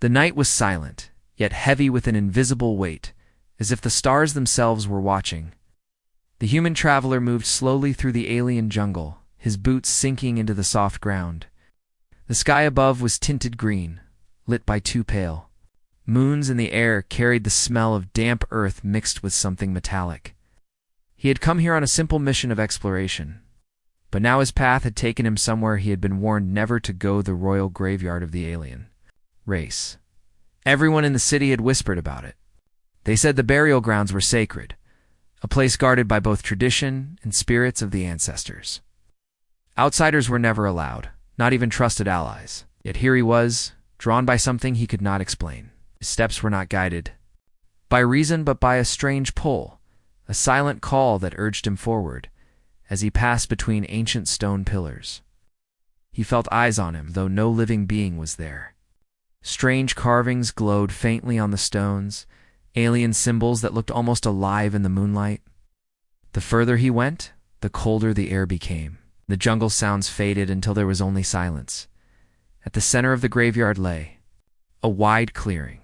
The night was silent, yet heavy with an invisible weight, as if the stars themselves were watching. The human traveler moved slowly through the alien jungle, his boots sinking into the soft ground. The sky above was tinted green, lit by two pale moons, and the air carried the smell of damp earth mixed with something metallic. He had come here on a simple mission of exploration, but now his path had taken him somewhere he had been warned never to go: the royal graveyard of the alien race. Everyone in the city had whispered about it. They said the burial grounds were sacred, a place guarded by both tradition and spirits of the ancestors. Outsiders were never allowed, not even trusted allies. Yet here he was, drawn by something he could not explain. His steps were not guided by reason, but by a strange pull, a silent call that urged him forward. As he passed between ancient stone pillars, he felt eyes on him, though no living being was there. Strange carvings glowed faintly on the stones, alien symbols that looked almost alive in the moonlight. The further he went, the colder the air became. The jungle sounds faded until there was only silence. At the center of the graveyard lay a wide clearing.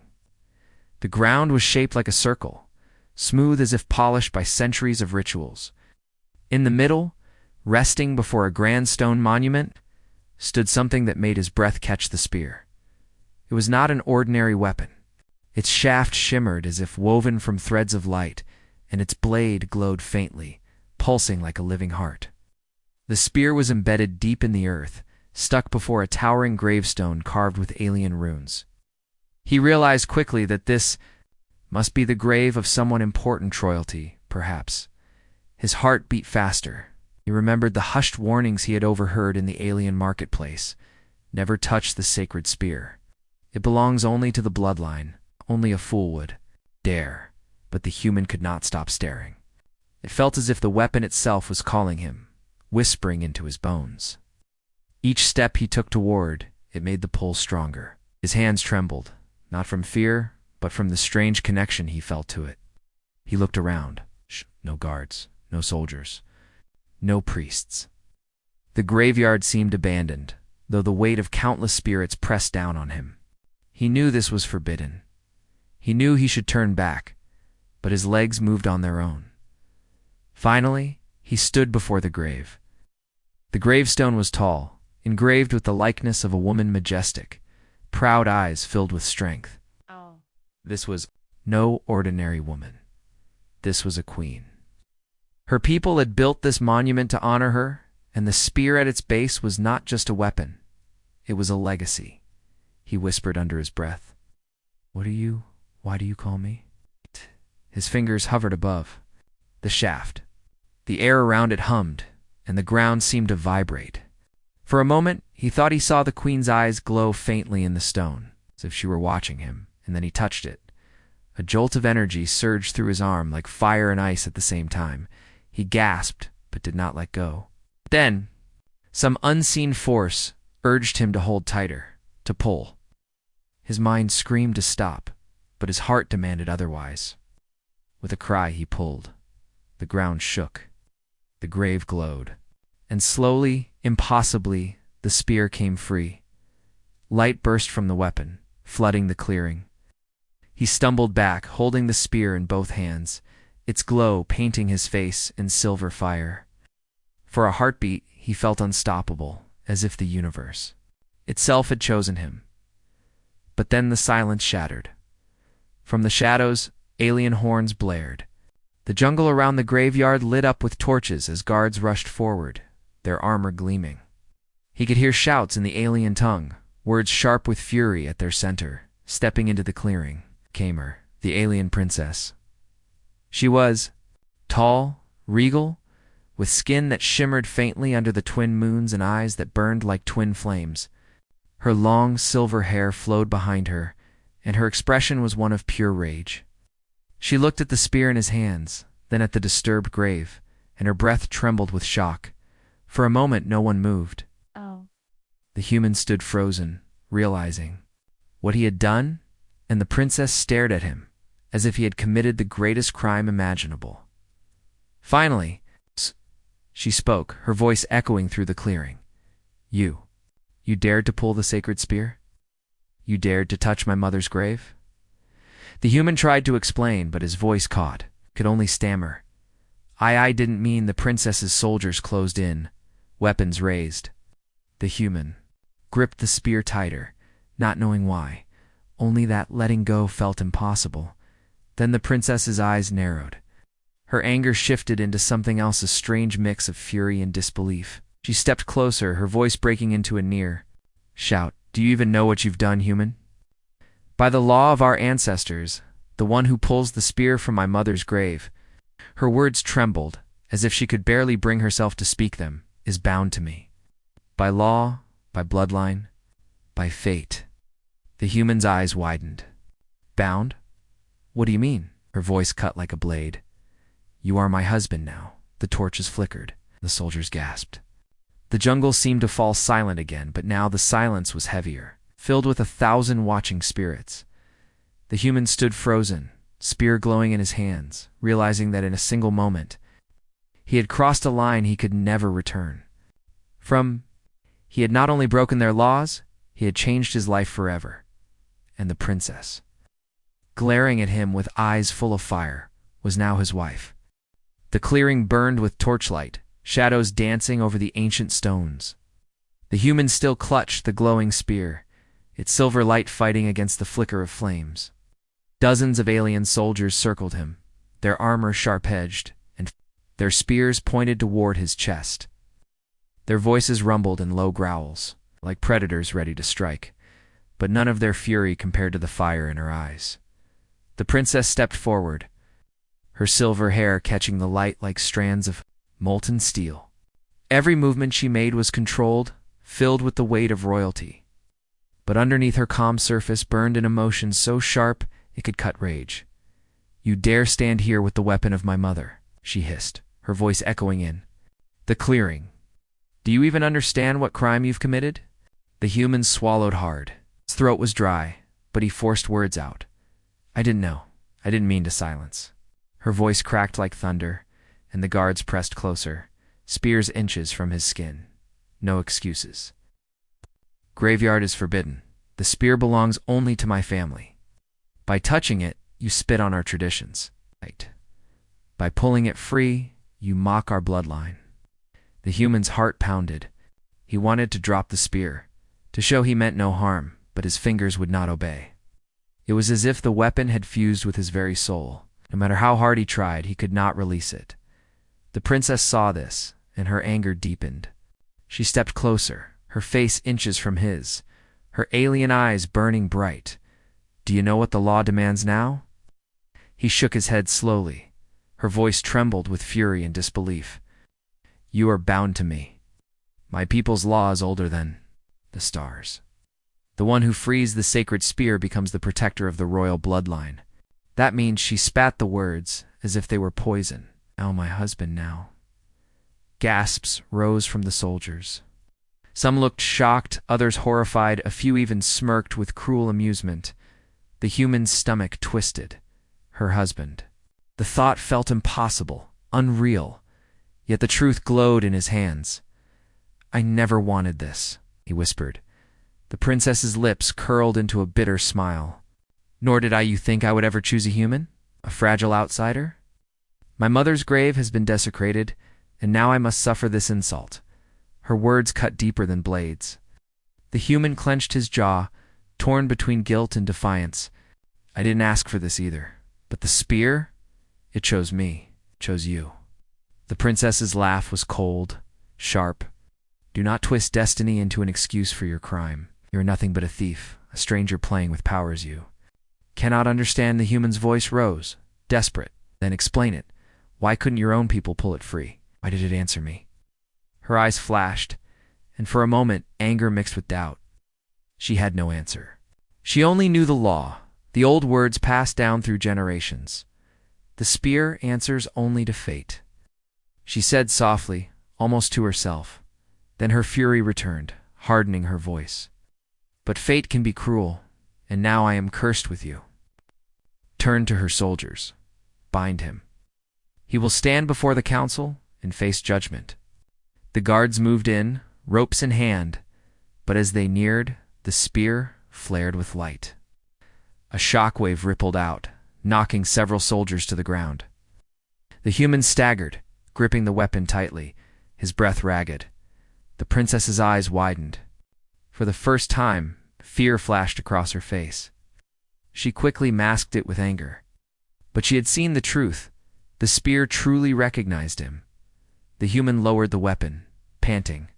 The ground was shaped like a circle, smooth as if polished by centuries of rituals. In the middle, resting before a grand stone monument, stood something that made his breath catch the spear. It was not an ordinary weapon. Its shaft shimmered as if woven from threads of light, and its blade glowed faintly, pulsing like a living heart. The spear was embedded deep in the earth, stuck before a towering gravestone carved with alien runes. He realized quickly that this must be the grave of someone important, royalty, perhaps. His heart beat faster. He remembered the hushed warnings he had overheard in the alien marketplace. Never touch the sacred spear. It belongs only to the bloodline. Only a fool would dare. But the human could not stop staring. It felt as if the weapon itself was calling him, whispering into his bones. Each step he took toward it made the pull stronger. His hands trembled, not from fear, but from the strange connection he felt to it. He looked around. No guards, no soldiers, no priests. The graveyard seemed abandoned, though the weight of countless spirits pressed down on him. He knew this was forbidden. He knew he should turn back, but his legs moved on their own. Finally, he stood before the grave. The gravestone was tall, engraved with the likeness of a woman, majestic, proud eyes filled with strength. This was no ordinary woman. This was a queen. Her people had built this monument to honor her, and the spear at its base was not just a weapon. It was a legacy. He whispered under his breath. Why do you call me? His fingers hovered above the shaft. The air around it hummed, and the ground seemed to vibrate. For a moment, he thought he saw the queen's eyes glow faintly in the stone, as if she were watching him, and then he touched it. A jolt of energy surged through his arm like fire and ice at the same time. He gasped, but did not let go. Then, some unseen force urged him to hold tighter, to pull. His mind screamed to stop, but his heart demanded otherwise. With a cry, he pulled. The ground shook. The grave glowed. And slowly, impossibly, the spear came free. Light burst from the weapon, flooding the clearing. He stumbled back, holding the spear in both hands, its glow painting his face in silver fire. For a heartbeat, he felt unstoppable, as if the universe itself had chosen him. But then the silence shattered. From the shadows, alien horns blared. The jungle around the graveyard lit up with torches as guards rushed forward, their armor gleaming. He could hear shouts in the alien tongue, words sharp with fury at their center. Stepping into the clearing came her, the alien princess. She was tall, regal, with skin that shimmered faintly under the twin moons and eyes that burned like twin flames. Her long silver hair flowed behind her, and her expression was one of pure rage. She looked at the spear in his hands, then at the disturbed grave, and her breath trembled with shock. For a moment no one moved. The human stood frozen, realizing what he had done, and the princess stared at him, as if he had committed the greatest crime imaginable. Finally, she spoke, her voice echoing through the clearing. You dared to pull the sacred spear? You dared to touch my mother's grave? The human tried to explain, but his voice caught, could only stammer. I didn't mean. The princess's soldiers closed in, weapons raised. The human gripped the spear tighter, not knowing why, only that letting go felt impossible. Then the princess's eyes narrowed. Her anger shifted into something else, a strange mix of fury and disbelief. She stepped closer, her voice breaking into a near shout. Do you even know what you've done, human? By the law of our ancestors, the one who pulls the spear from my mother's grave, her words trembled, as if she could barely bring herself to speak them, is bound to me. By law, by bloodline, by fate. The human's eyes widened. Bound? What do you mean? Her voice cut like a blade. You are my husband now. The torches flickered. The soldiers gasped. The jungle seemed to fall silent again, but now the silence was heavier, filled with 1,000 watching spirits. The human stood frozen, spear glowing in his hands, realizing that in a single moment, he had crossed a line he could never return. He had not only broken their laws, he had changed his life forever. And the princess, glaring at him with eyes full of fire, was now his wife. The clearing burned with torchlight, shadows dancing over the ancient stones. The human still clutched the glowing spear, its silver light fighting against the flicker of flames. Dozens of alien soldiers circled him, their armor sharp-edged, and their spears pointed toward his chest. Their voices rumbled in low growls, like predators ready to strike, but none of their fury compared to the fire in her eyes. The princess stepped forward, her silver hair catching the light like strands of molten steel. Every movement she made was controlled, filled with the weight of royalty. But underneath her calm surface burned an emotion so sharp it could cut rage. You dare stand here with the weapon of my mother, she hissed, her voice echoing in the clearing. Do you even understand what crime you've committed? The human swallowed hard. His throat was dry, but he forced words out. I didn't know. I didn't mean to silence. Her voice cracked like thunder, and the guards pressed closer, spears inches from his skin. No excuses. Graveyard is forbidden. The spear belongs only to my family. By touching it, you spit on our traditions. By pulling it free, you mock our bloodline. The human's heart pounded. He wanted to drop the spear, to show he meant no harm, but his fingers would not obey. It was as if the weapon had fused with his very soul. No matter how hard he tried, he could not release it. The princess saw this, and her anger deepened. She stepped closer, her face inches from his, her alien eyes burning bright. Do you know what the law demands now? He shook his head slowly. Her voice trembled with fury and disbelief. You are bound to me. My people's law is older than the stars. The one who frees the sacred spear becomes the protector of the royal bloodline. That means she spat the words as if they were poison. Oh, my husband now. Gasps rose from the soldiers. Some looked shocked, others horrified, a few even smirked with cruel amusement. The human's stomach twisted. Her husband. The thought felt impossible, unreal, yet the truth glowed in his hands. I never wanted this, he whispered. The princess's lips curled into a bitter smile. Nor did you think I would ever choose a human? A fragile outsider? My mother's grave has been desecrated, and now I must suffer this insult. Her words cut deeper than blades. The human clenched his jaw, torn between guilt and defiance. I didn't ask for this either. But the spear? It chose me, chose you. The princess's laugh was cold, sharp. Do not twist destiny into an excuse for your crime. You are nothing but a thief, a stranger playing with powers you cannot understand. The human's voice rose, desperate. Then explain it. Why couldn't your own people pull it free? Why did it answer me? Her eyes flashed, and for a moment anger mixed with doubt. She had no answer. She only knew the law, the old words passed down through generations. The spear answers only to fate. She said softly, almost to herself. Then her fury returned, hardening her voice. But fate can be cruel, and now I am cursed with you. Turn to her soldiers. Bind him. He will stand before the council and face judgment. The guards moved in, ropes in hand, but as they neared, the spear, flared with light. A shockwave rippled out, knocking several soldiers to the ground. The human staggered, gripping the weapon tightly, his breath ragged. The princess's eyes widened. For the first time, fear flashed across her face. She quickly masked it with anger. But she had seen the truth. The spear truly recognized him. The human lowered the weapon, panting.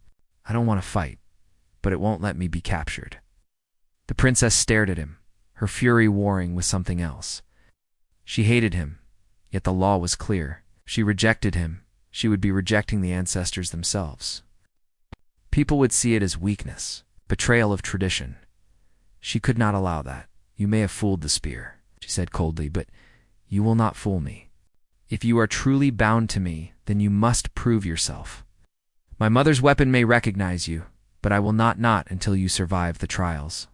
"I don't want to fight, but it won't let me be captured." The princess stared at him, her fury warring with something else. She hated him, yet the law was clear. She rejected him. She would be rejecting the ancestors themselves. People would see it as weakness, betrayal of tradition. She could not allow that. "You may have fooled the spear," she said coldly, "but you will not fool me. If you are truly bound to me, then you must prove yourself. My mother's weapon may recognize you, but I will not until you survive the trials."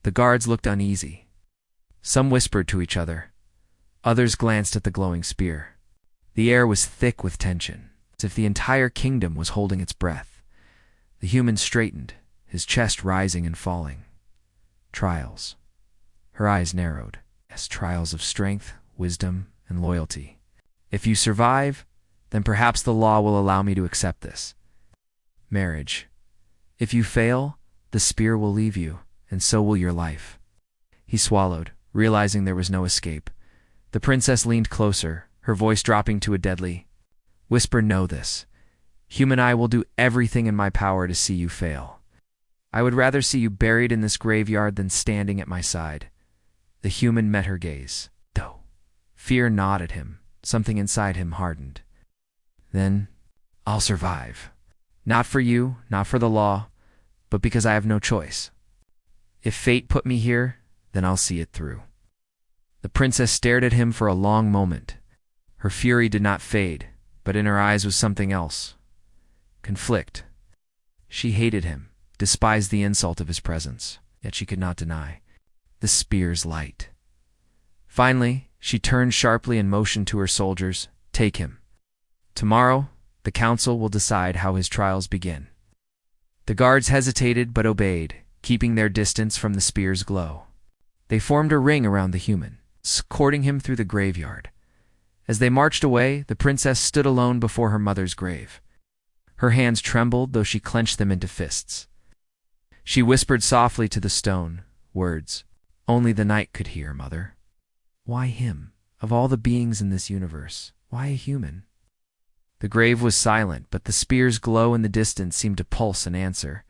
The guards looked uneasy. Some whispered to each other. Others glanced at the glowing spear. The air was thick with tension, as if the entire kingdom was holding its breath. The human straightened, his chest rising and falling. Trials. Her eyes narrowed. Yes, trials of strength, wisdom, and loyalty. If you survive, then perhaps the law will allow me to accept this. Marriage. If you fail, the spear will leave you, and so will your life. He swallowed, realizing there was no escape. The princess leaned closer, her voice dropping to a deadly whisper. "Know this. Human, I will do everything in my power to see you fail. I would rather see you buried in this graveyard than standing at my side." The human met her gaze, though. Fear gnawed at him. Something inside him hardened. "Then, I'll survive. Not for you, not for the law, but because I have no choice. If fate put me here, then I'll see it through." The princess stared at him for a long moment. Her fury did not fade, but in her eyes was something else. Conflict. She hated him, despised the insult of his presence, yet she could not deny the spear's light. Finally, she turned sharply and motioned to her soldiers, "Take him. Tomorrow, the council will decide how his trials begin." The guards hesitated but obeyed, keeping their distance from the spear's glow. They formed a ring around the human, escorting him through the graveyard. As they marched away, the princess stood alone before her mother's grave. Her hands trembled, though she clenched them into fists. She whispered softly to the stone, words only the night could hear, "Mother." Why him? Of all the beings in this universe, why a human? The grave was silent, but the spear's glow in the distance seemed to pulse an answer.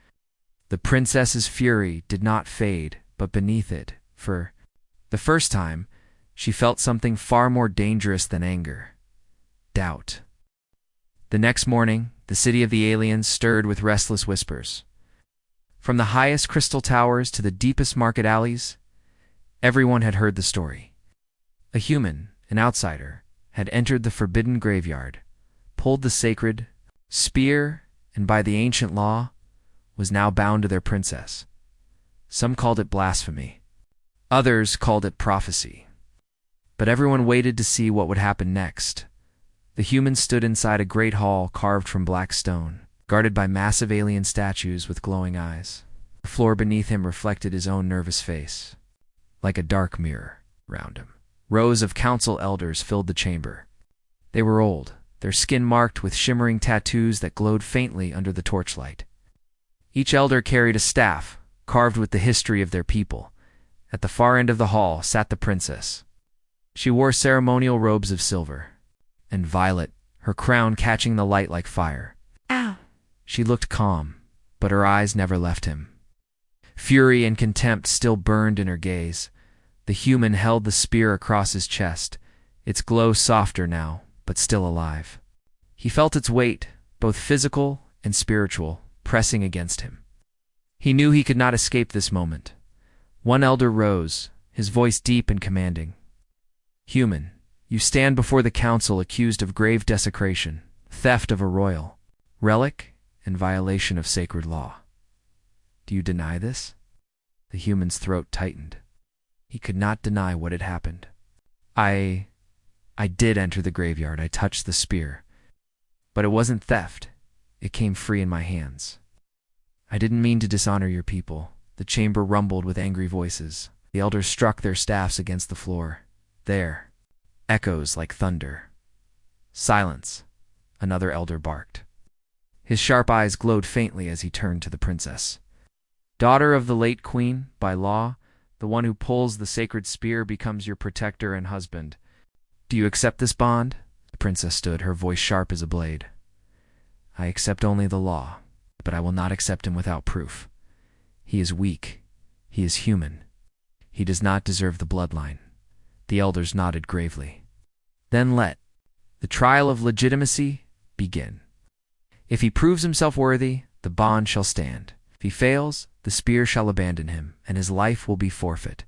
The princess's fury did not fade, but beneath it, for the first time, she felt something far more dangerous than anger. Doubt. The next morning, the city of the aliens stirred with restless whispers. From the highest crystal towers to the deepest market alleys, everyone had heard the story. A human, an outsider, had entered the forbidden graveyard, pulled the sacred spear, and by the ancient law, was now bound to their princess. Some called it blasphemy. Others called it prophecy. But everyone waited to see what would happen next. The human stood inside a great hall carved from black stone, guarded by massive alien statues with glowing eyes. The floor beneath him reflected his own nervous face, like a dark mirror round him. Rows of council elders filled the chamber. They were old, their skin marked with shimmering tattoos that glowed faintly under the torchlight. Each elder carried a staff, carved with the history of their people. At the far end of the hall sat the princess. She wore ceremonial robes of silver and violet, her crown catching the light like fire. Ow! She looked calm, but her eyes never left him. Fury and contempt still burned in her gaze. The human held the spear across his chest, its glow softer now, but still alive. He felt its weight, both physical and spiritual, pressing against him. He knew he could not escape this moment. One elder rose, his voice deep and commanding. "Human, you stand before the council accused of grave desecration, theft of a royal relic, and violation of sacred law. Do you deny this?" The human's throat tightened. He could not deny what had happened. I did enter the graveyard. I touched the spear. But it wasn't theft. It came free in my hands. I didn't mean to dishonor your people. The chamber rumbled with angry voices. The elders struck their staffs against the floor. There, echoes like thunder. Silence, another elder barked. His sharp eyes glowed faintly as he turned to the princess. Daughter of the late queen, by law, the one who pulls the sacred spear becomes your protector and husband. Do you accept this bond? The princess stood, her voice sharp as a blade. I accept only the law, but I will not accept him without proof. He is weak. He is human. He does not deserve the bloodline. The elders nodded gravely. Then let the trial of legitimacy begin. If he proves himself worthy, the bond shall stand. If he fails, the spear shall abandon him, and his life will be forfeit.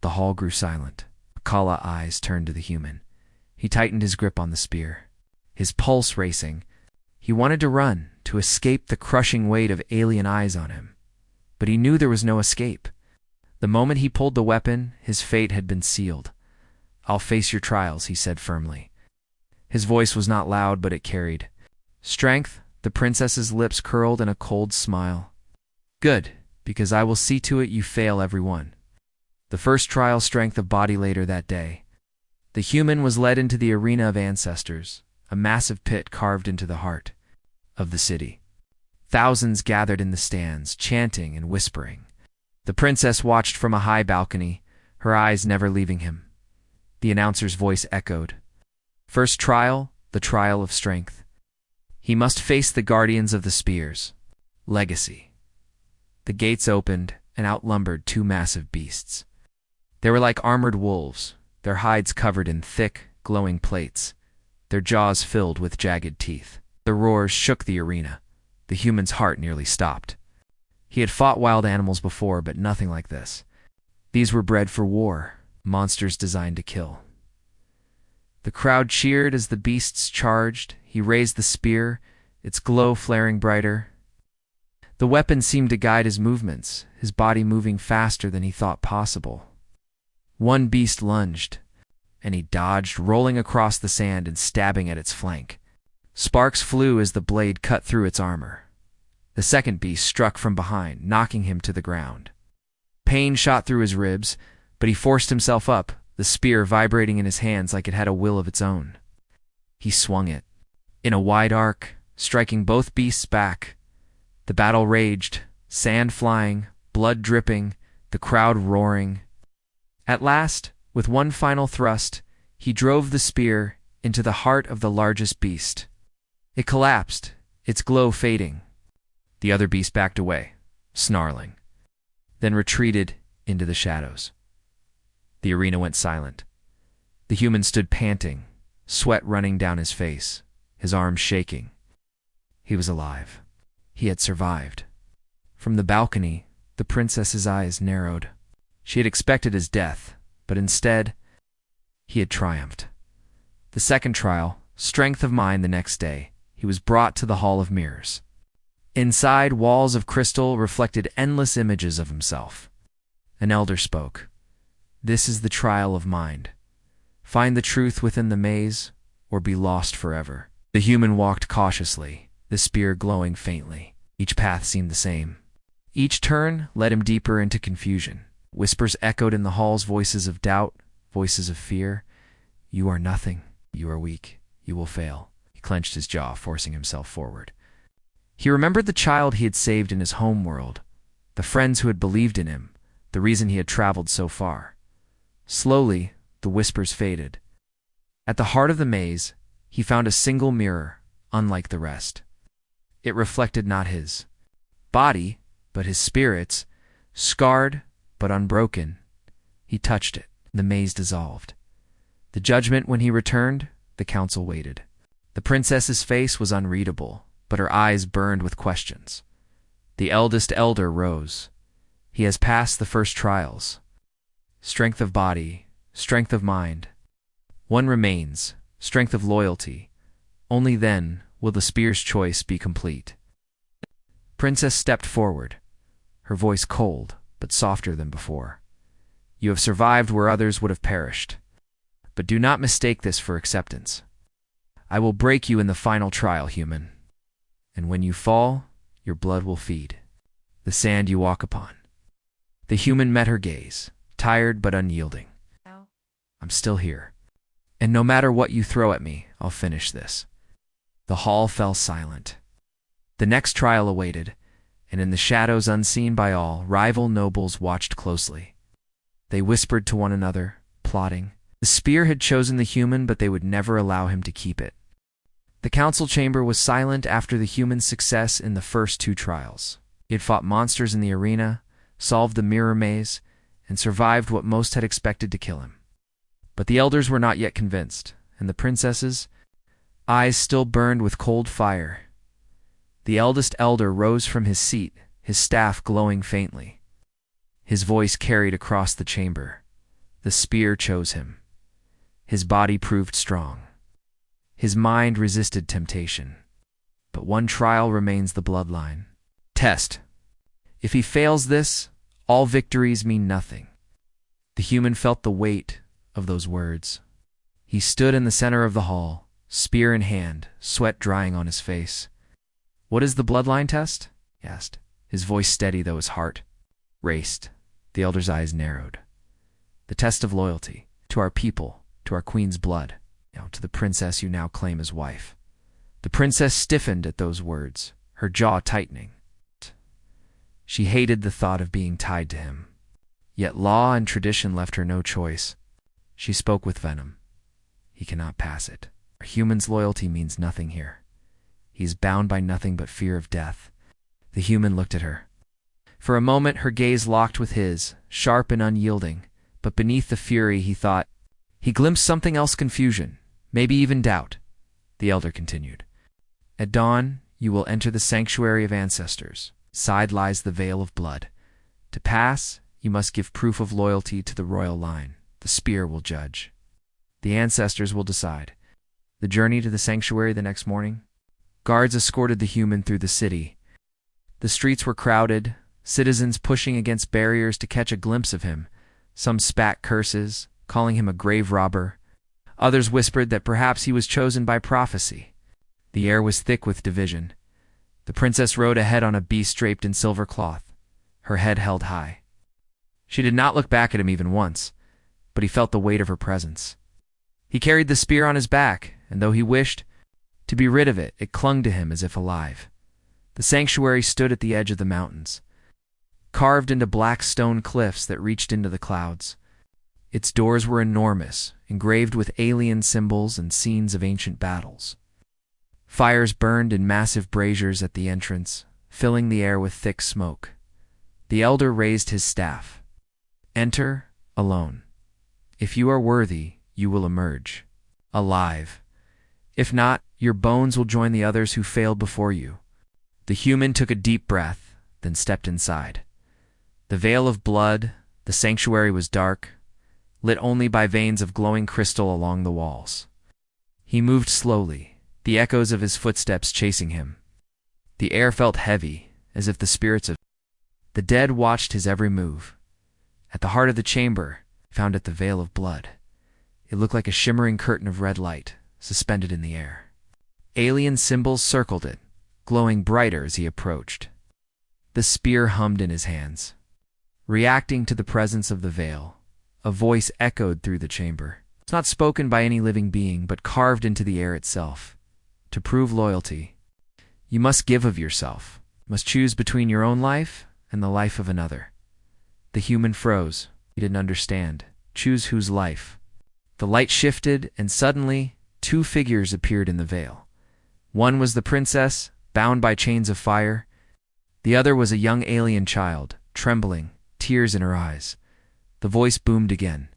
The hall grew silent. Kala's eyes turned to the human. He tightened his grip on the spear, his pulse racing. He wanted to run, to escape the crushing weight of alien eyes on him. But he knew there was no escape. The moment he pulled the weapon, his fate had been sealed. I'll face your trials, he said firmly. His voice was not loud, but it carried strength. The princess's lips curled in a cold smile. Good, because I will see to it you fail every one. The first trial, strength of body. Later that day, the human was led into the arena of ancestors, a massive pit carved into the heart of the city. Thousands gathered in the stands, chanting and whispering. The princess watched from a high balcony, her eyes never leaving him. The announcer's voice echoed. First trial, the trial of strength. He must face the guardians of the spears. Legacy. The gates opened and outlumbered two massive beasts. They were like armored wolves, their hides covered in thick, glowing plates, their jaws filled with jagged teeth. The roars shook the arena. The human's heart nearly stopped. He had fought wild animals before, but nothing like this. These were bred for war, monsters designed to kill. The crowd cheered as the beasts charged. He raised the spear, its glow flaring brighter. The weapon seemed to guide his movements, his body moving faster than he thought possible. One beast lunged, and he dodged, rolling across the sand and stabbing at its flank. Sparks flew as the blade cut through its armor. The second beast struck from behind, knocking him to the ground. Pain shot through his ribs, but he forced himself up, the spear vibrating in his hands like it had a will of its own. He swung it, in a wide arc, striking both beasts back. The battle raged, sand flying, blood dripping, the crowd roaring. At last, with one final thrust, he drove the spear into the heart of the largest beast. It collapsed, its glow fading. The other beast backed away, snarling, then retreated into the shadows. The arena went silent. The human stood panting, sweat running down his face, his arms shaking. He was alive. He had survived. From the balcony, the princess's eyes narrowed. She had expected his death, but instead, he had triumphed. The second trial, strength of mind. The next day, he was brought to the Hall of Mirrors. Inside, walls of crystal reflected endless images of himself. An elder spoke. This is the trial of mind. Find the truth within the maze, or be lost forever. The human walked cautiously, the spear glowing faintly. Each path seemed the same. Each turn led him deeper into confusion. Whispers echoed in the hall's, voices of doubt, voices of fear. You are nothing. You are weak. You will fail. He clenched his jaw, forcing himself forward. He remembered the child he had saved in his home world, the friends who had believed in him, the reason he had traveled so far. Slowly, the whispers faded. At the heart of the maze, he found a single mirror, unlike the rest. It reflected not his body, but his spirit's, scarred but unbroken. He touched it. The maze dissolved. The judgment when he returned, the council waited. The princess's face was unreadable, but her eyes burned with questions. The eldest elder rose. He has passed the first trials. Strength of body, strength of mind. One remains, strength of loyalty. Only then will the spear's choice be complete. Princess stepped forward, her voice cold but softer than before. You have survived where others would have perished. But do not mistake this for acceptance. I will break you in the final trial, human. And when you fall, your blood will feed the sand you walk upon. The human met her gaze, tired but unyielding. I'm still here. And no matter what you throw at me, I'll finish this. The hall fell silent. The next trial awaited, and in the shadows unseen by all, rival nobles watched closely. They whispered to one another, plotting. The spear had chosen the human, but they would never allow him to keep it. The council chamber was silent after the human's success in the first two trials. He had fought monsters in the arena, solved the mirror maze, and survived what most had expected to kill him. But the elders were not yet convinced, and the princess's eyes still burned with cold fire. The eldest elder rose from his seat, his staff glowing faintly. His voice carried across the chamber. The spear chose him. His body proved strong. His mind resisted temptation. But one trial remains the bloodline. Test. If he fails this, all victories mean nothing. The human felt the weight of those words. He stood in the center of the hall, spear in hand, sweat drying on his face. What is the bloodline test? He asked, his voice steady though his heart raced. The elder's eyes narrowed. The test of loyalty, to our people, to our queen's blood, to the princess you now claim as wife. The princess stiffened at those words, her jaw tightening. She hated the thought of being tied to him. Yet law and tradition left her no choice. She spoke with venom. He cannot pass it. A human's loyalty means nothing here. He is bound by nothing but fear of death. The human looked at her. For a moment her gaze locked with his, sharp and unyielding, but beneath the fury he glimpsed something else: confusion, maybe even doubt. The elder continued. At dawn, you will enter the sanctuary of ancestors. Side lies the veil of blood. To pass, you must give proof of loyalty to the royal line. The spear will judge. The ancestors will decide. The journey to the sanctuary the next morning. Guards escorted the human through the city. The streets were crowded, citizens pushing against barriers to catch a glimpse of him. Some spat curses, calling him a grave robber. Others whispered that perhaps he was chosen by prophecy. The air was thick with division. The princess rode ahead on a beast draped in silver cloth, her head held high. She did not look back at him even once, but he felt the weight of her presence. He carried the spear on his back, and though he wished to be rid of it, it clung to him as if alive. The sanctuary stood at the edge of the mountains, carved into black stone cliffs that reached into the clouds. Its doors were enormous, engraved with alien symbols and scenes of ancient battles. Fires burned in massive braziers at the entrance, filling the air with thick smoke. The elder raised his staff. Enter, alone. If you are worthy, you will emerge, alive. If not, your bones will join the others who failed before you. The human took a deep breath, then stepped inside. The veil of blood, the sanctuary was dark, lit only by veins of glowing crystal along the walls. He moved slowly, the echoes of his footsteps chasing him. The air felt heavy, as if the spirits of the dead watched his every move. At the heart of the chamber, found it the veil of blood. It looked like a shimmering curtain of red light, suspended in the air. Alien symbols circled it, glowing brighter as he approached. The spear hummed in his hands. Reacting to the presence of the veil, a voice echoed through the chamber. It's not spoken by any living being, but carved into the air itself. To prove loyalty, you must give of yourself. You must choose between your own life and the life of another. The human froze. He didn't understand. Choose whose life? The light shifted, and suddenly, two figures appeared in the veil. One was the princess, bound by chains of fire. The other was a young alien child, trembling, tears in her eyes. The voice boomed again.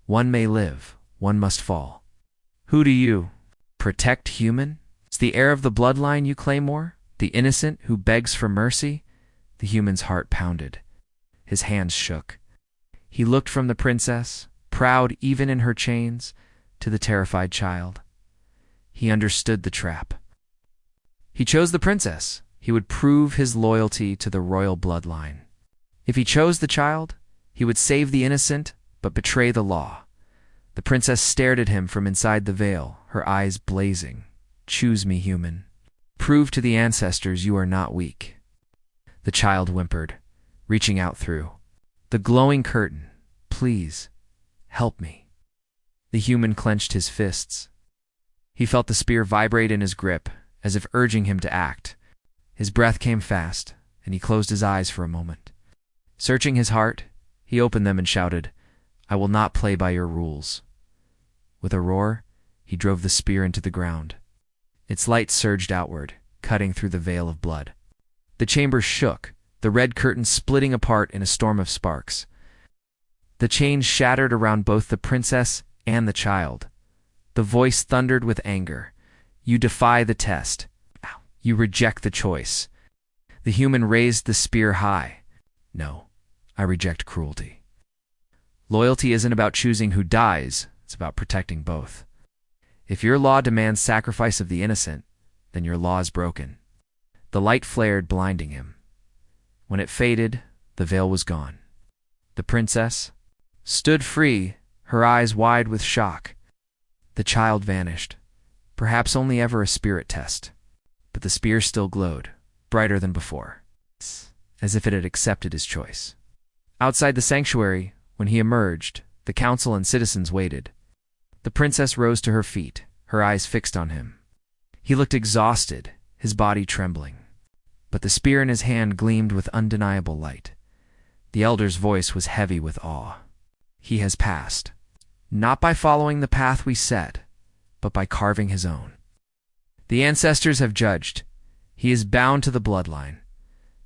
One may live, one must fall. Who do you protect, human? It's the heir of the bloodline you claim more? The innocent who begs for mercy? The human's heart pounded. His hands shook. He looked from the princess, proud even in her chains, to the terrified child. He understood the trap. He chose the princess. He would prove his loyalty to the royal bloodline. If he chose the child, he would save the innocent, but betray the law. The princess stared at him from inside the veil, her eyes blazing. Choose me, human. Prove to the ancestors you are not weak. The child whimpered, reaching out through The glowing curtain. Please, help me. The human clenched his fists. He felt the spear vibrate in his grip, as if urging him to act. His breath came fast, and he closed his eyes for a moment. Searching his heart, he opened them and shouted, "I will not play by your rules." With a roar, he drove the spear into the ground. Its light surged outward, cutting through the veil of blood. The chamber shook, the red curtain splitting apart in a storm of sparks. The chains shattered around both the princess and the child. The voice thundered with anger. "You defy the test. You reject the choice." The human raised the spear high. "No, I reject cruelty. Loyalty isn't about choosing who dies, it's about protecting both. If your law demands sacrifice of the innocent, then your law is broken." The light flared, blinding him. When it faded, the veil was gone. The princess stood free, her eyes wide with shock. The child vanished, perhaps only ever a spirit test. But the spear still glowed, brighter than before, as if it had accepted his choice. Outside the sanctuary, when he emerged, the council and citizens waited. The princess rose to her feet, her eyes fixed on him. He looked exhausted, his body trembling. But the spear in his hand gleamed with undeniable light. The elder's voice was heavy with awe. "He has passed, not by following the path we set, but by carving his own. The ancestors have judged. He is bound to the bloodline."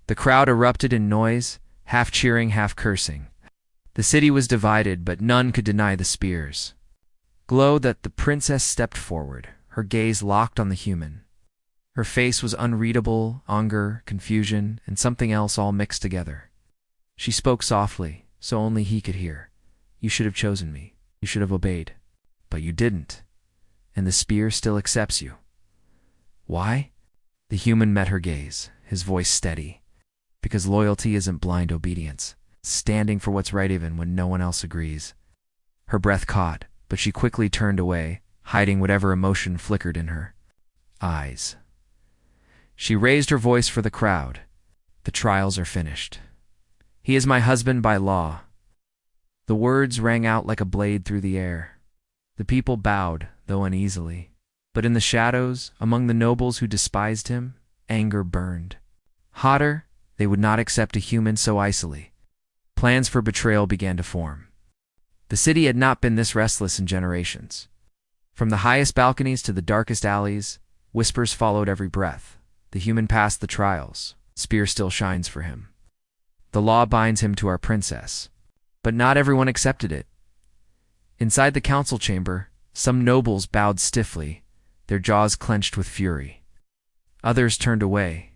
The crowd erupted in noise, half cheering, half cursing. The city was divided, but none could deny the spears. Glowed that the princess stepped forward, her gaze locked on the human. Her face was unreadable, anger, confusion, and something else all mixed together. She spoke softly, so only he could hear. "You should have chosen me. You should have obeyed. But you didn't. And the spear still accepts you. Why?" The human met her gaze, his voice steady. "Because loyalty isn't blind obedience, standing for what's right even when no one else agrees." Her breath caught, but she quickly turned away, hiding whatever emotion flickered in her eyes. She raised her voice for the crowd. "The trials are finished. He is my husband by law." The words rang out like a blade through the air. The people bowed, though uneasily. But in the shadows, among the nobles who despised him, anger burned. Hotter, they would not accept a human so icily. Plans for betrayal began to form. The city had not been this restless in generations. From the highest balconies to the darkest alleys, whispers followed every breath. The human passed the trials. Spear still shines for him. The law binds him to our princess. But not everyone accepted it. Inside the council chamber, some nobles bowed stiffly, their jaws clenched with fury. Others turned away,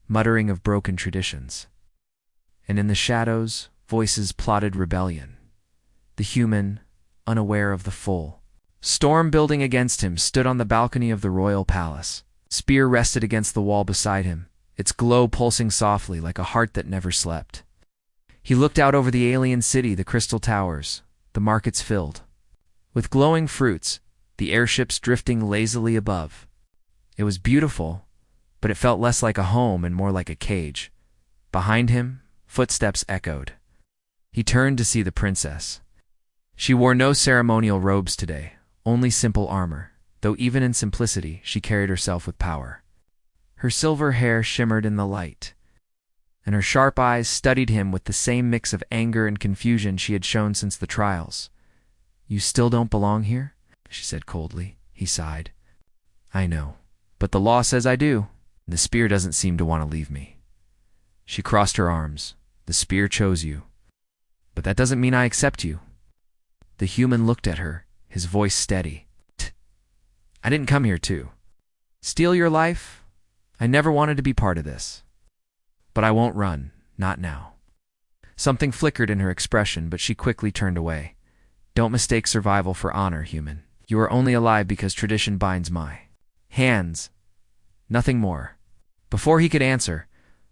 muttering of broken traditions. And in the shadows, voices plotted rebellion. The human, unaware of the full storm building against him, stood on the balcony of the royal palace. Spear rested against the wall beside him, its glow pulsing softly like a heart that never slept. He looked out over the alien city, the crystal towers, the markets filled with glowing fruits, the airships drifting lazily above. It was beautiful, but it felt less like a home and more like a cage. Behind him, footsteps echoed. He turned to see the princess. She wore no ceremonial robes today, only simple armor, though even in simplicity she carried herself with power. Her silver hair shimmered in the light, and her sharp eyes studied him with the same mix of anger and confusion she had shown since the trials. "You still don't belong here?" she said coldly. He sighed. "I know, but the law says I do. The spear doesn't seem to want to leave me." She crossed her arms. "The spear chose you, but that doesn't mean I accept you." The human looked at her, his voice steady. "I didn't come here to steal your life. I never wanted to be part of this. But I won't run, not now." Something flickered in her expression, but she quickly turned away. "Don't mistake survival for honor, human. You are only alive because tradition binds my hands. Nothing more." Before he could answer,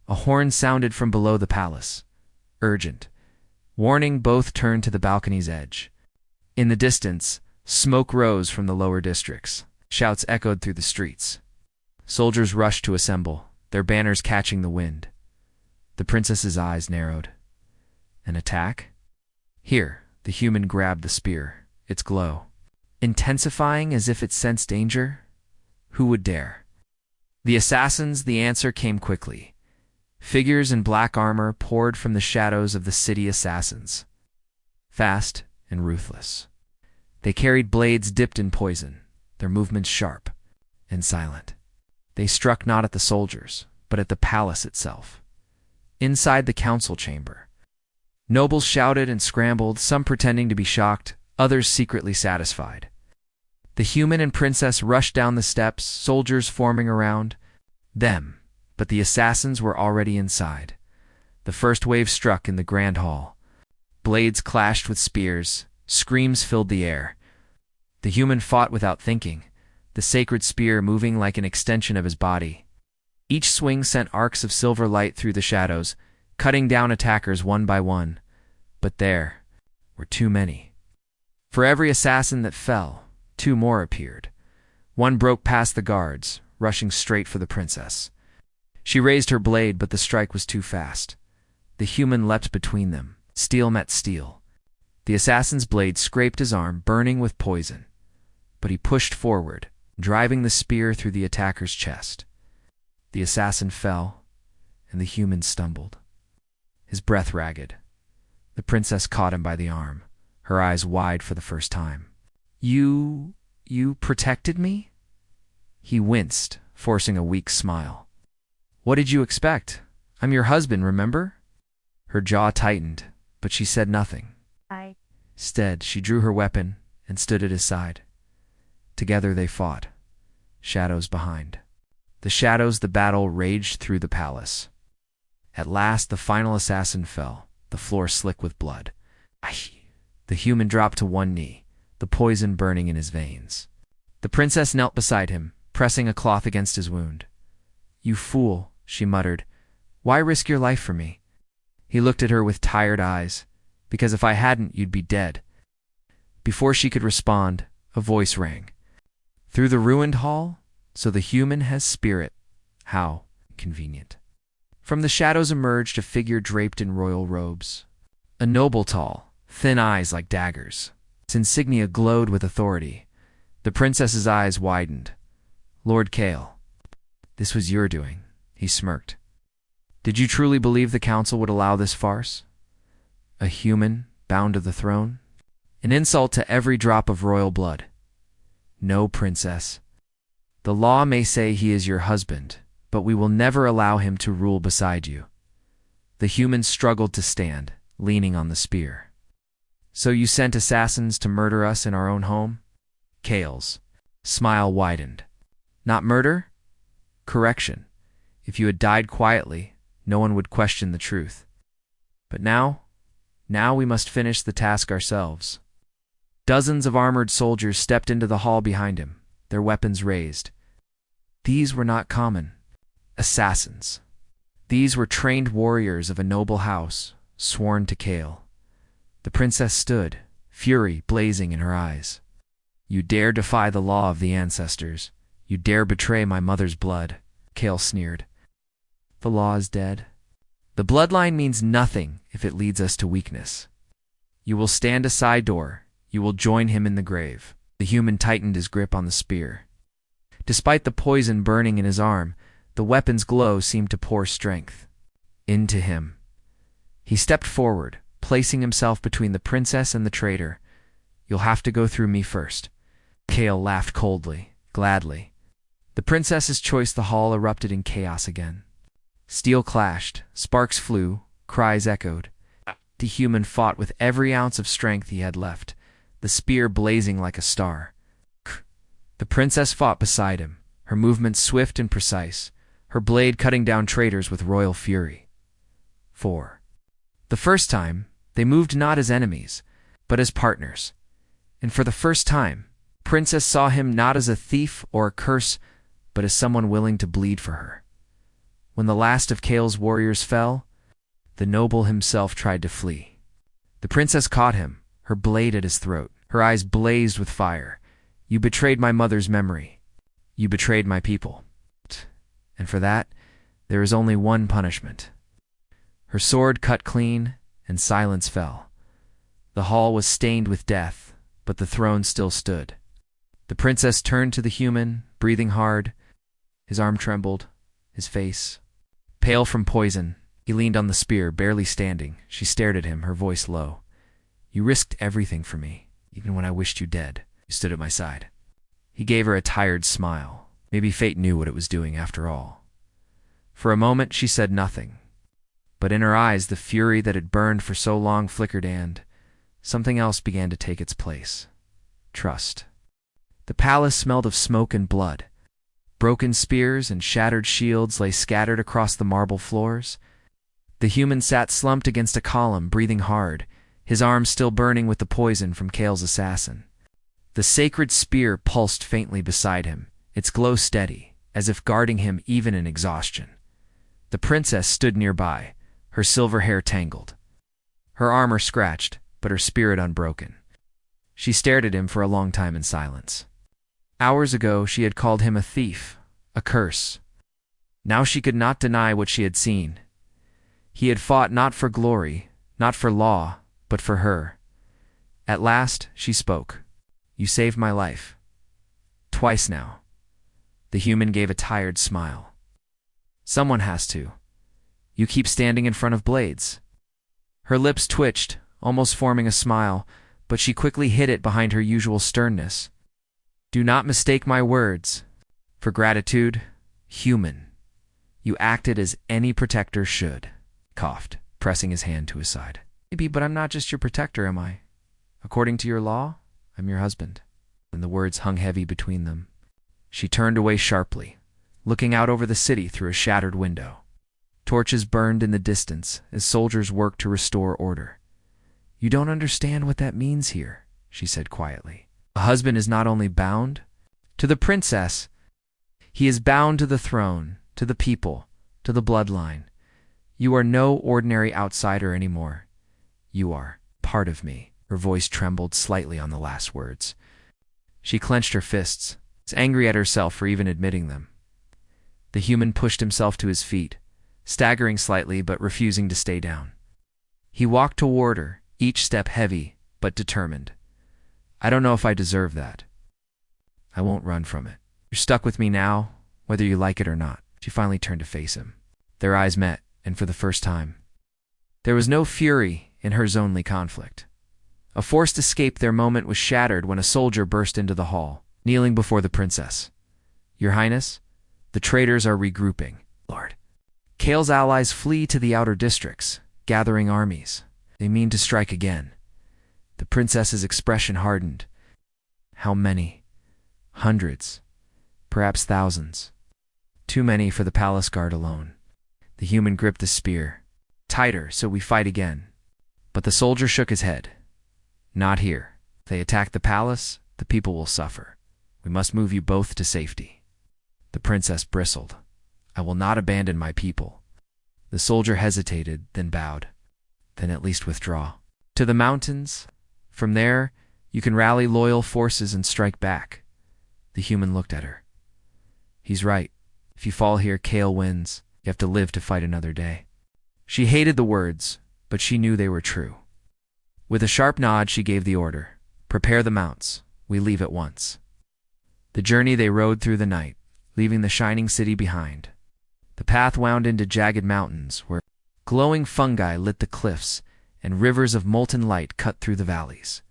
a horn sounded from below the palace. Urgent. Warning, both turned to the balcony's edge. In the distance, smoke rose from the lower districts. Shouts echoed through the streets. Soldiers rushed to assemble, their banners catching the wind. The princess's eyes narrowed. An attack? Here, the human grabbed the spear, its glow intensifying as if it sensed danger. Who would dare? The assassins, the answer came quickly. Figures in black armor poured from the shadows of the city assassins. Fast and ruthless. They carried blades dipped in poison, their movements sharp and silent. They struck not at the soldiers, but at the palace itself. Inside the council chamber, nobles shouted and scrambled, some pretending to be shocked, others secretly satisfied. The human and princess rushed down the steps, soldiers forming around them, but the assassins were already inside. The first wave struck in the grand hall. Blades clashed with spears, screams filled the air. The human fought without thinking, the sacred spear moving like an extension of his body. Each swing sent arcs of silver light through the shadows, cutting down attackers one by one. But there were too many. For every assassin that fell, two more appeared. One broke past the guards, rushing straight for the princess. She raised her blade, but the strike was too fast. The human leapt between them. Steel met steel. The assassin's blade scraped his arm, burning with poison. But he pushed forward, driving the spear through the attacker's chest. The assassin fell, and the human stumbled, his breath ragged. The princess caught him by the arm, her eyes wide for the first time. You protected me?" He winced, forcing a weak smile. "What did you expect? I'm your husband, remember?" Her jaw tightened, but she said nothing. Instead, she drew her weapon and stood at his side. Together they fought, shadows behind. The shadows, the battle raged through the palace. At last, the final assassin fell, the floor slick with blood. The human dropped to one knee, the poison burning in his veins. The princess knelt beside him, pressing a cloth against his wound. "You fool," she muttered. "Why risk your life for me?" He looked at her with tired eyes. "Because if I hadn't, you'd be dead." Before she could respond, a voice rang. "Through the ruined hall? So the human has spirit. How convenient." From the shadows emerged a figure draped in royal robes. A noble, tall, thin eyes like daggers. Its insignia glowed with authority. The princess's eyes widened. "Lord Kale, this was your doing," he smirked. "Did you truly believe the council would allow this farce? A human bound to the throne? An insult to every drop of royal blood. No, princess. The law may say he is your husband, but we will never allow him to rule beside you." The human struggled to stand, leaning on the spear. "So you sent assassins to murder us in our own home?" Kale's smile widened. "Not murder? Correction. If you had died quietly, no one would question the truth. But now we must finish the task ourselves." Dozens of armored soldiers stepped into the hall behind him, their weapons raised. These were not common assassins. These were trained warriors of a noble house, sworn to Kale. The princess stood, fury blazing in her eyes. "You dare defy the law of the ancestors. You dare betray my mother's blood," Kale sneered. "The law is dead. The bloodline means nothing if it leads us to weakness. You will stand a side door. You will join him in the grave." The human tightened his grip on the spear. Despite the poison burning in his arm, the weapon's glow seemed to pour strength into him. He stepped forward, placing himself between the princess and the traitor. "You'll have to go through me first." Kale laughed coldly, gladly. The princess's choice, the hall erupted in chaos again. Steel clashed, sparks flew, cries echoed. The human fought with every ounce of strength he had left, the spear blazing like a star. The princess fought beside him, her movements swift and precise, her blade cutting down traitors with royal fury. For the first time, they moved not as enemies, but as partners. And for the first time, Princess saw him not as a thief or a curse, but as someone willing to bleed for her. When the last of Kale's warriors fell, the noble himself tried to flee. The princess caught him, her blade at his throat. Her eyes blazed with fire. "You betrayed my mother's memory. You betrayed my people. And for that, there is only one punishment." Her sword cut clean, and silence fell. The hall was stained with death, but the throne still stood. The princess turned to the human, breathing hard. His arm trembled, his face pale from poison. He leaned on the spear, barely standing. She stared at him, her voice low. "You risked everything for me, even when I wished you dead. You stood at my side." He gave her a tired smile. Maybe fate knew what it was doing after all. For a moment she said nothing, but in her eyes the fury that had burned for so long flickered, and something else began to take its place. Trust. The palace smelled of smoke and blood. Broken spears and shattered shields lay scattered across the marble floors. The human sat slumped against a column, breathing hard, his arms still burning with the poison from Kale's assassin. The sacred spear pulsed faintly beside him, its glow steady, as if guarding him even in exhaustion. The princess stood nearby, her silver hair tangled, her armor scratched, but her spirit unbroken. She stared at him for a long time in silence. Hours ago she had called him a thief, a curse. Now she could not deny what she had seen. He had fought not for glory, not for law, but for her. At last she spoke. "You saved my life. Twice now." The human gave a tired smile. "Someone has to. You keep standing in front of blades." Her lips twitched, almost forming a smile, but she quickly hid it behind her usual sternness. "Do not mistake my words for gratitude, human. You acted as any protector should," coughed, pressing his hand to his side. "Maybe, but I'm not just your protector, am I? According to your law, I'm your husband." And the words hung heavy between them. She turned away sharply, looking out over the city through a shattered window. Torches burned in the distance as soldiers worked to restore order. "You don't understand what that means here," she said quietly. "A husband is not only bound to the princess, he is bound to the throne, to the people, to the bloodline. You are no ordinary outsider anymore. You are part of me." Her voice trembled slightly on the last words. She clenched her fists, angry at herself for even admitting them. The human pushed himself to his feet, staggering slightly but refusing to stay down. He walked toward her, each step heavy but determined. "I don't know if I deserve that. I won't run from it. You're stuck with me now, whether you like it or not." She finally turned to face him. Their eyes met, and for the first time, there was no fury in her only conflict. A forced escape, their moment was shattered when a soldier burst into the hall, kneeling before the princess. "Your Highness, the traitors are regrouping." "Lord." "Kale's allies flee to the outer districts, gathering armies. They mean to strike again." The princess's expression hardened. "How many?" "Hundreds, perhaps thousands. Too many for the palace guard alone." The human gripped the spear. "Tighter, so we fight again." But the soldier shook his head. "Not here. If they attack the palace, the people will suffer. We must move you both to safety." The princess bristled. "I will not abandon my people." The soldier hesitated, then bowed. "Then at least withdraw. To the mountains. From there, you can rally loyal forces and strike back." The human looked at her. "He's right. If you fall here, Kale wins. You have to live to fight another day." She hated the words, but she knew they were true. With a sharp nod, she gave the order. "Prepare the mounts. We leave at once." The journey they rode through the night, leaving the shining city behind. The path wound into jagged mountains where glowing fungi lit the cliffs and rivers of molten light cut through the valleys.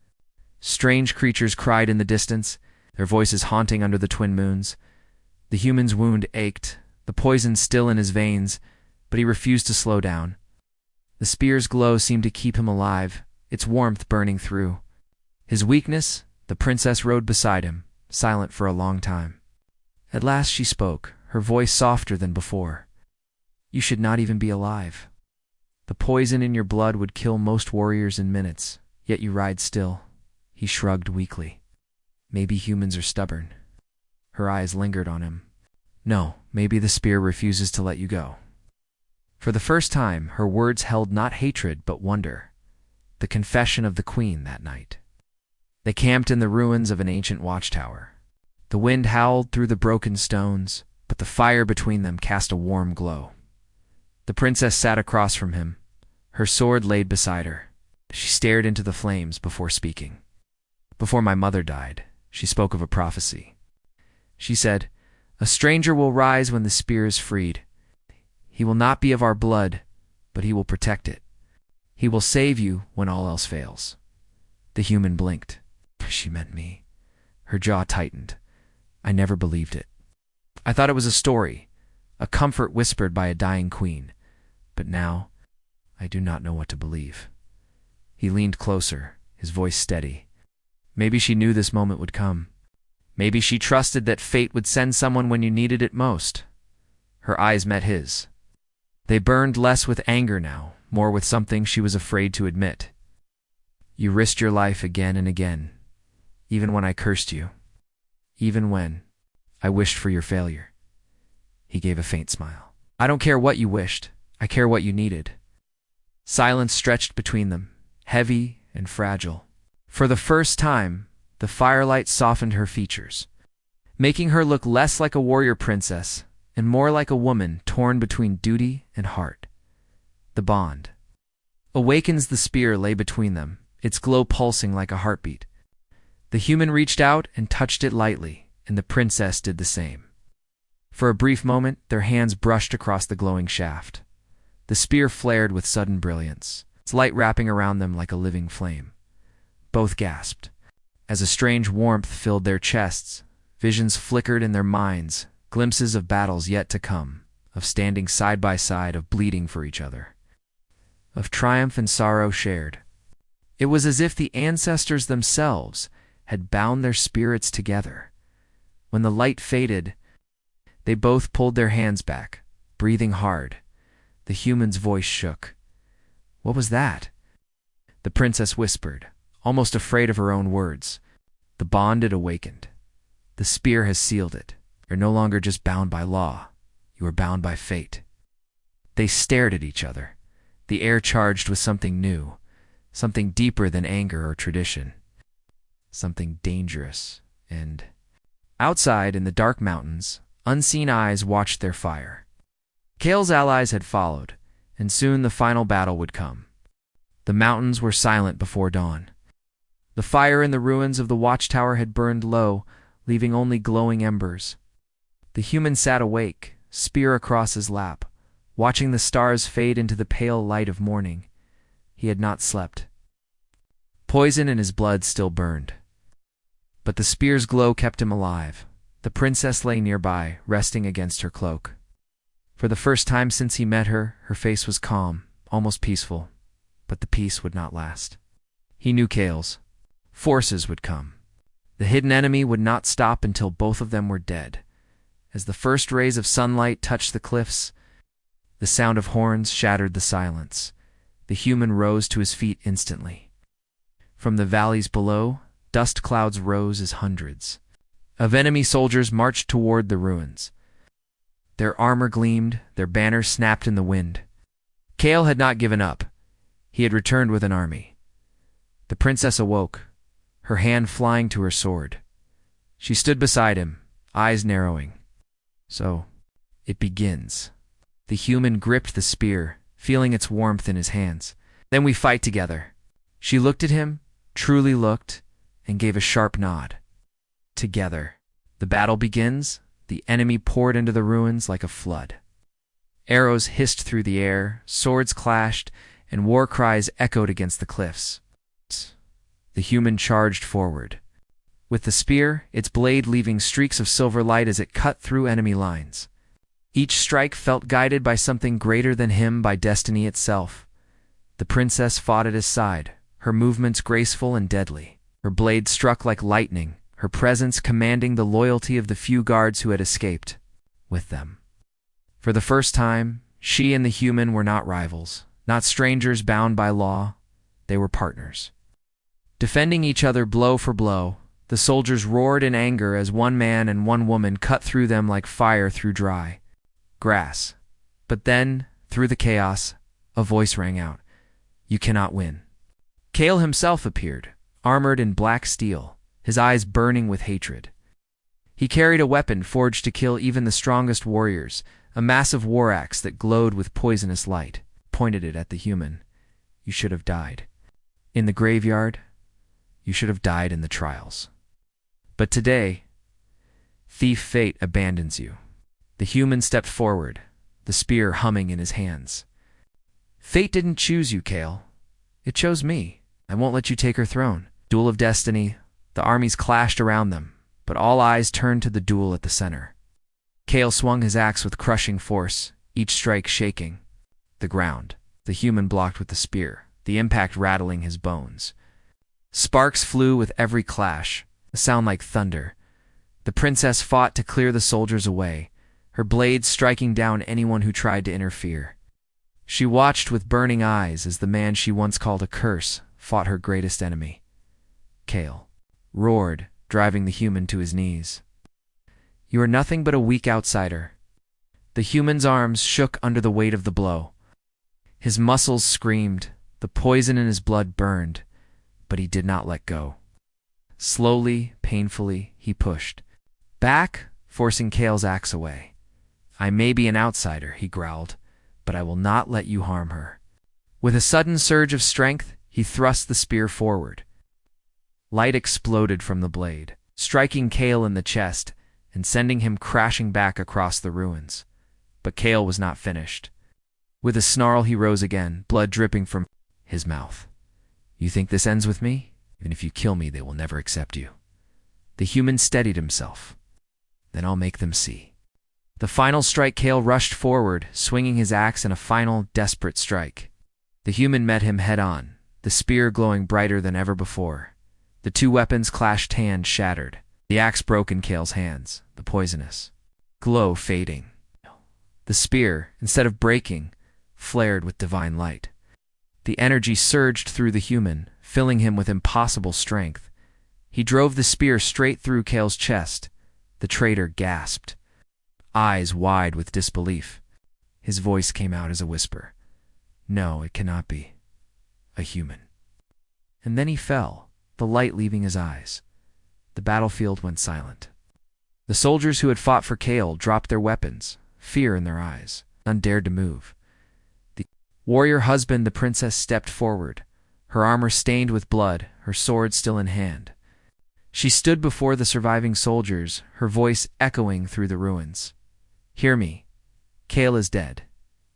Strange creatures cried in the distance, their voices haunting under the twin moons. The human's wound ached, the poison still in his veins, but he refused to slow down. The spear's glow seemed to keep him alive, its warmth burning through. His weakness, the princess rode beside him, silent for a long time. At last she spoke, her voice softer than before. "You should not even be alive. The poison in your blood would kill most warriors in minutes, yet you ride still." He shrugged weakly. "Maybe humans are stubborn." Her eyes lingered on him. "No, maybe the spear refuses to let you go." For the first time, her words held not hatred but wonder. The confession of the queen that night. They camped in the ruins of an ancient watchtower. The wind howled through the broken stones, but the fire between them cast a warm glow. The princess sat across from him, her sword laid beside her. She stared into the flames before speaking. Before my mother died, she spoke of a prophecy. She said, "A stranger will rise when the spear is freed. He will not be of our blood, but he will protect it. He will save you when all else fails." The human blinked. She meant me. Her jaw tightened. I never believed it. I thought it was a story, a comfort whispered by a dying queen. But now, I do not know what to believe. He leaned closer, his voice steady. Maybe she knew this moment would come. Maybe she trusted that fate would send someone when you needed it most. Her eyes met his. They burned less with anger now, more with something she was afraid to admit. "You risked your life again and again, even when I cursed you, even when I wished for your failure." He gave a faint smile. "I don't care what you wished. I care what you needed." Silence stretched between them, heavy and fragile. For the first time, the firelight softened her features, making her look less like a warrior princess and more like a woman torn between duty and heart. The bond. Awakens the spear lay between them, its glow pulsing like a heartbeat. The human reached out and touched it lightly, and the princess did the same. For a brief moment, their hands brushed across the glowing shaft. The spear flared with sudden brilliance, its light wrapping around them like a living flame. Both gasped. As a strange warmth filled their chests, visions flickered in their minds, glimpses of battles yet to come, of standing side by side, of bleeding for each other, of triumph and sorrow shared. It was as if the ancestors themselves had bound their spirits together. When the light faded, they both pulled their hands back, breathing hard. The human's voice shook. "What was that?" The princess whispered, almost afraid of her own words. "The bond it awakened. The spear has sealed it. You're no longer just bound by law. You are bound by fate." They stared at each other, the air charged with something new, something deeper than anger or tradition, something dangerous. And outside in the dark mountains, unseen eyes watched their fire. Kale's allies had followed, and soon the final battle would come. The mountains were silent before dawn. The fire in the ruins of the watchtower had burned low, leaving only glowing embers. The human sat awake, spear across his lap, watching the stars fade into the pale light of morning. He had not slept. Poison in his blood still burned. But the spear's glow kept him alive. The princess lay nearby, resting against her cloak. For the first time since he met her, her face was calm, almost peaceful. But the peace would not last. He knew Kale's forces would come. The hidden enemy would not stop until both of them were dead. As the first rays of sunlight touched the cliffs, the sound of horns shattered the silence. The human rose to his feet instantly. From the valleys below, dust clouds rose as hundreds of enemy soldiers marched toward the ruins. Their armor gleamed, their banners snapped in the wind. Kale had not given up. He had returned with an army. The princess awoke, her hand flying to her sword. She stood beside him, eyes narrowing. "So, it begins." The human gripped the spear, feeling its warmth in his hands. "Then we fight together." She looked at him, truly looked, and gave a sharp nod. "Together. The battle begins." The enemy poured into the ruins like a flood. Arrows hissed through the air, swords clashed, and war cries echoed against the cliffs. The human charged forward. With the spear, its blade leaving streaks of silver light as it cut through enemy lines. Each strike felt guided by something greater than him, by destiny itself. The princess fought at his side, her movements graceful and deadly. Her blade struck like lightning, her presence commanding the loyalty of the few guards who had escaped with them. For the first time, she and the human were not rivals, not strangers bound by law. They were partners. Defending each other blow for blow, the soldiers roared in anger as one man and one woman cut through them like fire through dry grass. But then, through the chaos, a voice rang out. "You cannot win." Kale himself appeared, armored in black steel, his eyes burning with hatred. He carried a weapon forged to kill even the strongest warriors, a massive war axe that glowed with poisonous light. Pointed it at the human. you should have died. In the graveyard, you should have died in the trials. But today, thief fate abandons you. The human stepped forward, the spear humming in his hands. Fate didn't choose you, Kale. It chose me. I won't let you take her throne. Duel of destiny. The armies clashed around them, but all eyes turned to the duel at the center. Kale swung his axe with crushing force, each strike shaking the ground. The human blocked with the spear, the impact rattling his bones. Sparks flew with every clash, a sound like thunder. The princess fought to clear the soldiers away, her blades striking down anyone who tried to interfere. She watched with burning eyes as the man she once called a curse fought her greatest enemy. Kale roared, driving the human to his knees. You are nothing but a weak outsider. The human's arms shook under the weight of the blow. His muscles screamed, the poison in his blood burned, but he did not let go. Slowly, painfully, he pushed back, forcing Kale's axe away. I may be an outsider, he growled, but I will not let you harm her. With a sudden surge of strength, he thrust the spear forward. Light exploded from the blade, striking Kale in the chest and sending him crashing back across the ruins. But Kale was not finished. With a snarl, he rose again, blood dripping from his mouth. You think this ends with me? Even if you kill me, they will never accept you. The human steadied himself. Then I'll make them see. The final strike, Kale rushed forward, swinging his axe in a final, desperate strike. The human met him head-on, the spear glowing brighter than ever before. The two weapons clashed, hands shattered. The axe broke in Kale's hands, the poisonous glow fading. The spear, instead of breaking, flared with divine light. The energy surged through the human, filling him with impossible strength. He drove the spear straight through Kale's chest. The traitor gasped, eyes wide with disbelief. His voice came out as a whisper. No, it cannot be. A human. And then he fell, the light leaving his eyes. The battlefield went silent. The soldiers who had fought for Kale dropped their weapons, fear in their eyes. None dared to move. The warrior husband, the princess, stepped forward, her armor stained with blood, her sword still in hand. She stood before the surviving soldiers, her voice echoing through the ruins. Hear me. Kale is dead.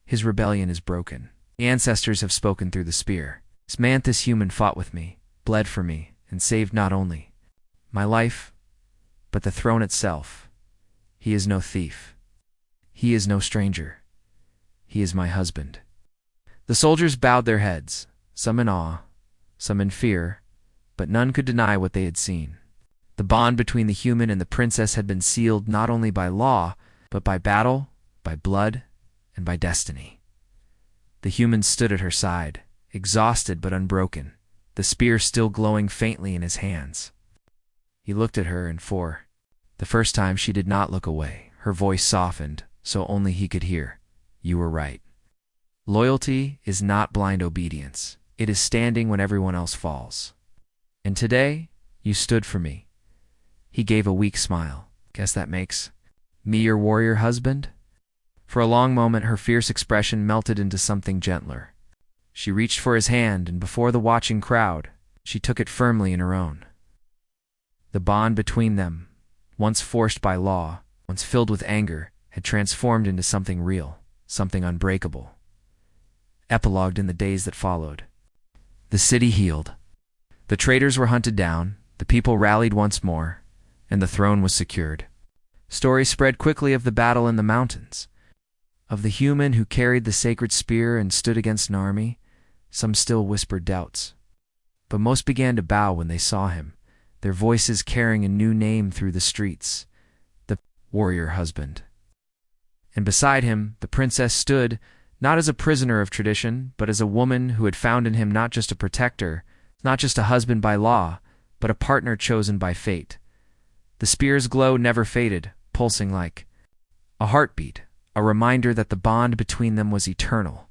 His rebellion is broken. The ancestors have spoken through the spear. This mantis human fought with me, bled for me, and saved not only my life, but the throne itself. He is no thief. He is no stranger. He is my husband. The soldiers bowed their heads, some in awe, some in fear, but none could deny what they had seen. The bond between the human and the princess had been sealed not only by law, but by battle, by blood, and by destiny. The human stood at her side, exhausted but unbroken, the spear still glowing faintly in his hands. He looked at her, and for the first time she did not look away. Her voice softened, so only he could hear. You were right. Loyalty is not blind obedience. It is standing when everyone else falls. And today, you stood for me. He gave a weak smile. Guess that makes me your warrior husband? For a long moment, her fierce expression melted into something gentler. She reached for his hand, and before the watching crowd, she took it firmly in her own. The bond between them, once forced by law, once filled with anger, had transformed into something real, something unbreakable. Epilogued in the days that followed. The city healed. The traitors were hunted down, the people rallied once more, and the throne was secured. Stories spread quickly of the battle in the mountains, of the human who carried the sacred spear and stood against an army. Some still whispered doubts, but most began to bow when they saw him, their voices carrying a new name through the streets, the warrior husband. And beside him, the princess stood, not as a prisoner of tradition, but as a woman who had found in him not just a protector, not just a husband by law, but a partner chosen by fate. The spear's glow never faded, pulsing like a heartbeat, a reminder that the bond between them was eternal.